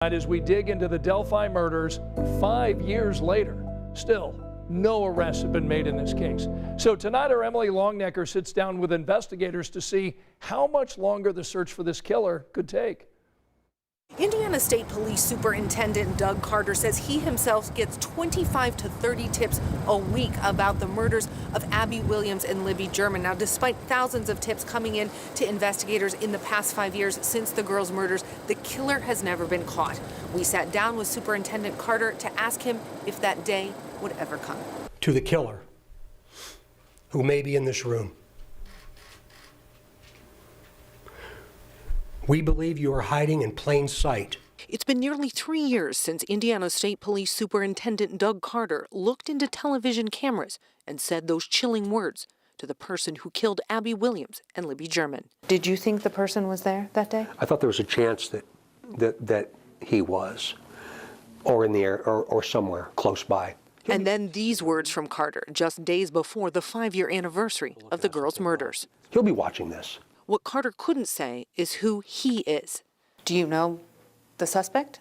As we dig into the Delphi murders 5 years later, still no arrests have been made in this case. So tonight our Emily Longnecker sits down with investigators to see how much longer the search for this killer could take. Indiana State Police Superintendent Doug Carter says he himself gets 25 to 30 tips a week about the murders of Abby Williams and Libby German. Now, despite thousands of tips coming in to investigators in the past 5 years since the girls' murders, the killer has never been caught. We sat down with Superintendent Carter to ask him if that day would ever come. To the killer, who may be in this room, we believe you are hiding in plain sight. It's been nearly 3 years since Indiana State Police Superintendent Doug Carter looked into television cameras and said those chilling words to the person who killed Abby Williams and Libby German. Did you think the person was there that day? I thought there was a chance that he was, or in the air, or somewhere close by. And then these words from Carter just days before the 5-year anniversary of the girls' murders. He'll be watching this. What Carter couldn't say is who he is. Do you know the suspect?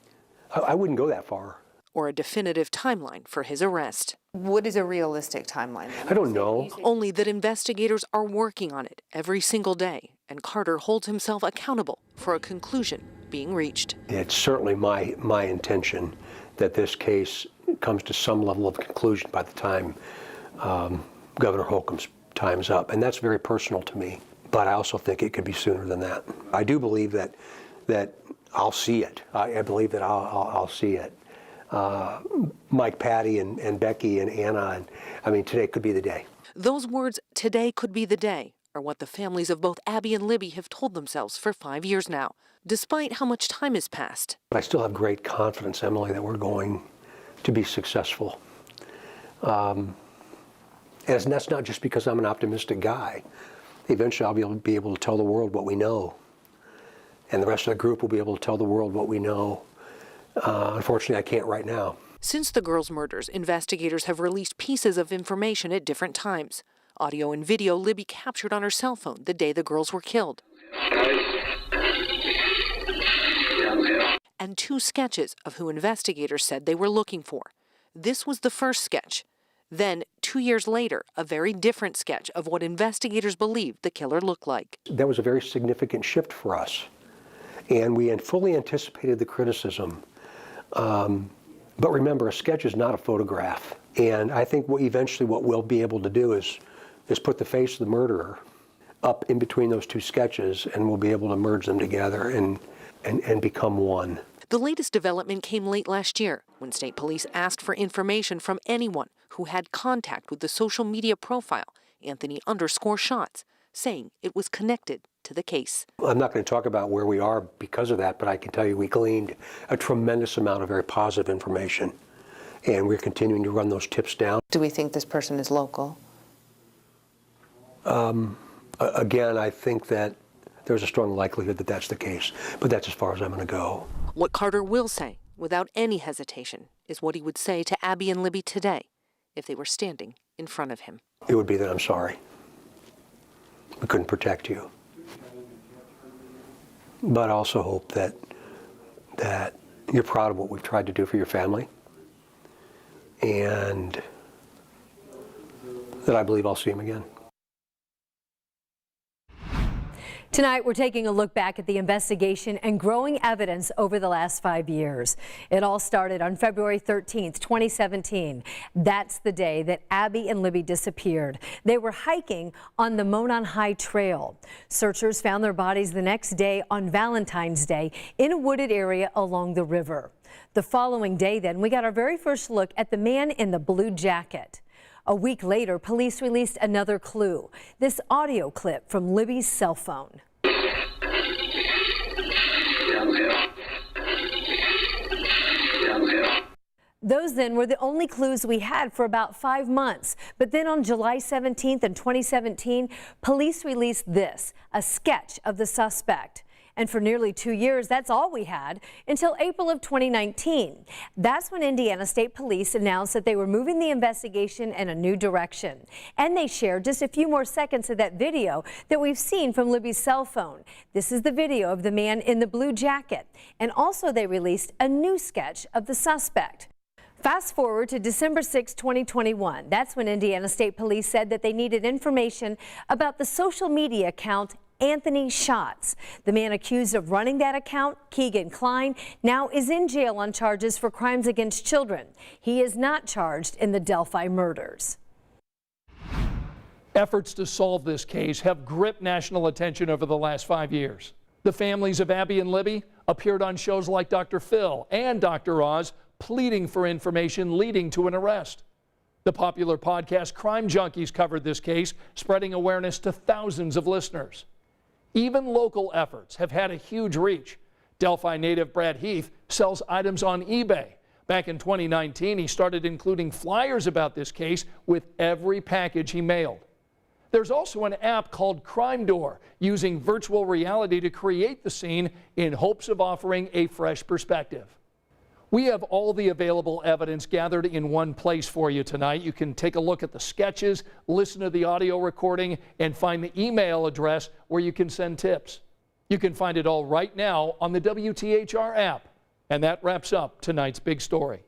I wouldn't go that far. Or a definitive timeline for his arrest. What is a realistic timeline? I don't know. Only that investigators are working on it every single day, and Carter holds himself accountable for a conclusion being reached. It's certainly my intention that this case comes to some level of conclusion by the time Governor Holcomb's time's up, and that's very personal to me. But I also think it could be sooner than that. I do believe that I'll see it. I believe that I'll see it. Mike, Patty, and Becky, and Anna, and I mean, today could be the day. Those words, "today could be the day," are what the families of both Abby and Libby have told themselves for 5 years now, despite how much time has passed. But I still have great confidence, Emily, that we're going to be successful. And that's not just because I'm an optimistic guy. Eventually, I'll be able to tell the world what we know, and the rest of the group will be able to tell the world what we know. Unfortunately, I can't right now. Since the girls' murders, investigators have released pieces of information at different times. Audio and video Libby captured on her cell phone the day the girls were killed. And 2 sketches of who investigators said they were looking for. This was the first sketch. Then, 2 years later, a very different sketch of what investigators believed the killer looked like. That was a very significant shift for us, and we had fully anticipated the criticism. But remember, a sketch is not a photograph, and I think eventually what we'll be able to do is put the face of the murderer up in between those 2 sketches, and we'll be able to merge them together and become one. The latest development came late last year when state police asked for information from anyone who had contact with the social media profile Anthony_Shots, saying it was connected to the case. I'm not going to talk about where we are because of that, but I can tell you we gleaned a tremendous amount of very positive information, and we're continuing to run those tips down. Do we think this person is local? Again, I think that there's a strong likelihood that that's the case, but that's as far as I'm going to go. What Carter will say, without any hesitation, is what he would say to Abby and Libby today if they were standing in front of him. It would be that I'm sorry. We couldn't protect you. But I also hope that you're proud of what we've tried to do for your family, and that I believe I'll see him again. Tonight, we're taking a look back at the investigation and growing evidence over the last 5 years. It all started on February 13th, 2017. That's the day that Abby and Libby disappeared. They were hiking on the Monon High Trail. Searchers found their bodies the next day on Valentine's Day in a wooded area along the river. The following day, then, we got our very first look at the man in the blue jacket. A week later, police released another clue, this audio clip from Libby's cell phone. Those then were the only clues we had for about 5 months. But then on July 17th in 2017, police released this, a sketch of the suspect. And for nearly 2 years, that's all we had until April of 2019. That's when Indiana State Police announced that they were moving the investigation in a new direction. And they shared just a few more seconds of that video that we've seen from Libby's cell phone. This is the video of the man in the blue jacket. And also they released a new sketch of the suspect. Fast forward to December 6, 2021. That's when Indiana State Police said that they needed information about the social media account Anthony Shots. The man accused of running that account, Keegan Klein, now is in jail on charges for crimes against children. He is not charged in the Delphi murders. Efforts to solve this case have gripped national attention over the last 5 years. The families of Abby and Libby appeared on shows like Dr. Phil and Dr. Oz, pleading for information leading to an arrest. The popular podcast Crime Junkies covered this case, spreading awareness to thousands of listeners. Even local efforts have had a huge reach. Delphi native Brad Heath sells items on eBay. Back in 2019, he started including flyers about this case with every package he mailed. There's also an app called Crime Door, using virtual reality to create the scene in hopes of offering a fresh perspective. We have all the available evidence gathered in one place for you tonight. You can take a look at the sketches, listen to the audio recording, and find the email address where you can send tips. You can find it all right now on the WTHR app. And that wraps up tonight's big story.